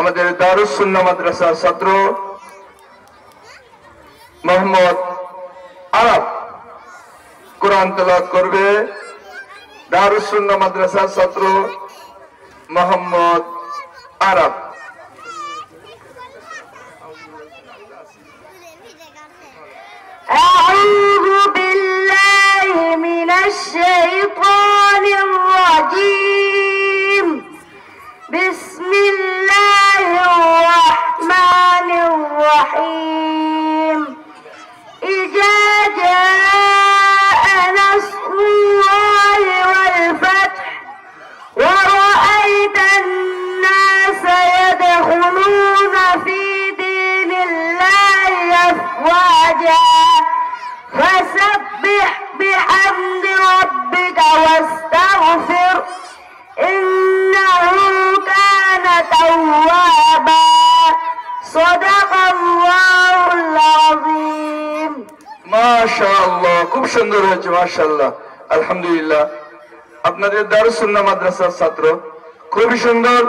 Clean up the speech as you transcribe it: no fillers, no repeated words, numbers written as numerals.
আমাদের দারুস সুন্নাহ মাদ্রাসার ছাত্র মোহাম্মদ আরব কোরআন তেলাওয়াত করবে। দারুস সুন্নাহ মাদ্রাসার ছাত্র মোহাম্মদ আরব। أعوذ بالله من الشيطان الرجيم. بسم الله الرحمن الرحيم. إذا جاء نصر الله والفتح ورأيت الناس يدخلون في دين الله أفواجا فسبح بحمد ربك واستغفر إنه كان توابا. صدق الله العظيم. মাশাআল্লাহ, খুব সুন্দর হয়েছে মাশাআল্লাহ, আলহামদুলিল্লাহ। আপনাদের দারুস সুন্নাহ মাদ্রাসার ছাত্র, খুবই সুন্দর।